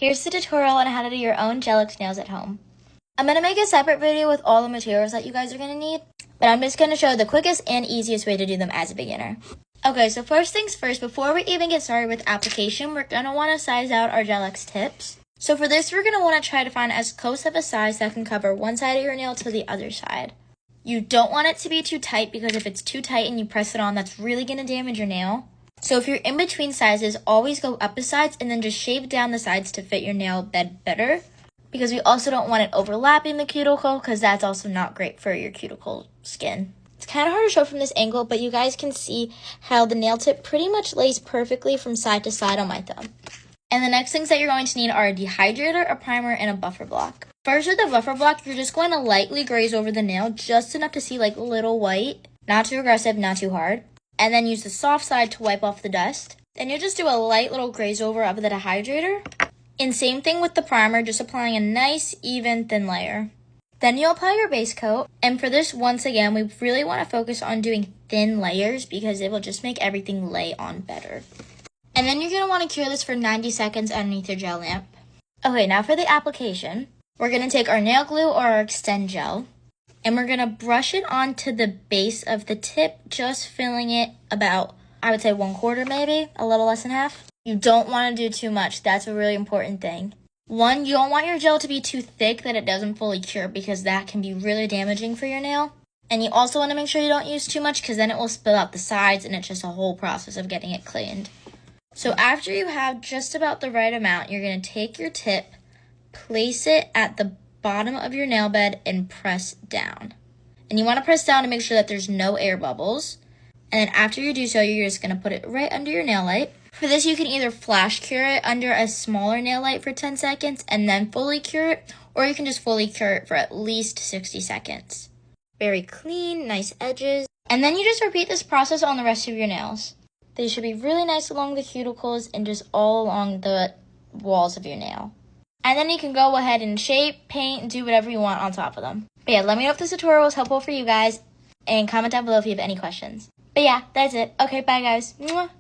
Here's the tutorial on how to do your own gel-X nails at home. I'm going to make a separate video with all the materials that you guys are going to need, but I'm just going to show the quickest and easiest way to do them as a beginner. Okay, so first things first, before we even get started with application, we're going to want to size out our gel-X tips. So for this, we're going to want to try to find as close of a size that can cover one side of your nail to the other side. You don't want it to be too tight, because if it's too tight and you press it on, that's really going to damage your nail. So if you're in between sizes, always go up a size and then just shave down the sides to fit your nail bed better, because we also don't want it overlapping the cuticle, because that's also not great for your cuticle skin. It's kind of hard to show from this angle, but you guys can see how the nail tip pretty much lays perfectly from side to side on my thumb. And the next things that you're going to need are a dehydrator, a primer, and a buffer block. First, with the buffer block, you're just going to lightly graze over the nail, just enough to see like little white, not too aggressive, not too hard. And then use the soft side to wipe off the dust. Then you'll just do a light little graze over of the dehydrator. And same thing with the primer, just applying a nice, even, thin layer. Then you'll apply your base coat. And for this, once again, we really want to focus on doing thin layers because it will just make everything lay on better. And then you're going to want to cure this for 90 seconds underneath your gel lamp. Okay, now for the application. We're going to take our nail glue or our extend gel. And we're going to brush it onto the base of the tip, just filling it about, I would say 1/4 maybe, a little less than half. You don't want to do too much. That's a really important thing. One, you don't want your gel to be too thick that it doesn't fully cure, because that can be really damaging for your nail. And you also want to make sure you don't use too much, because then it will spill out the sides and it's just a whole process of getting it cleaned. So after you have just about the right amount, you're going to take your tip, place it at the bottom of your nail bed and press down. And you want to press down to make sure that there's no air bubbles. And then after you do so, you're just going to put it right under your nail light. For this, you can either flash cure it under a smaller nail light for 10 seconds and then fully cure it, or you can just fully cure it for at least 60 seconds. Very clean, nice edges. And then you just repeat this process on the rest of your nails. They should be really nice along the cuticles and just all along the walls of your nail. And then you can go ahead and shape, paint, do whatever you want on top of them. But yeah, let me know if this tutorial was helpful for you guys, and comment down below if you have any questions. But yeah, that's it. Okay, bye guys. Mwah.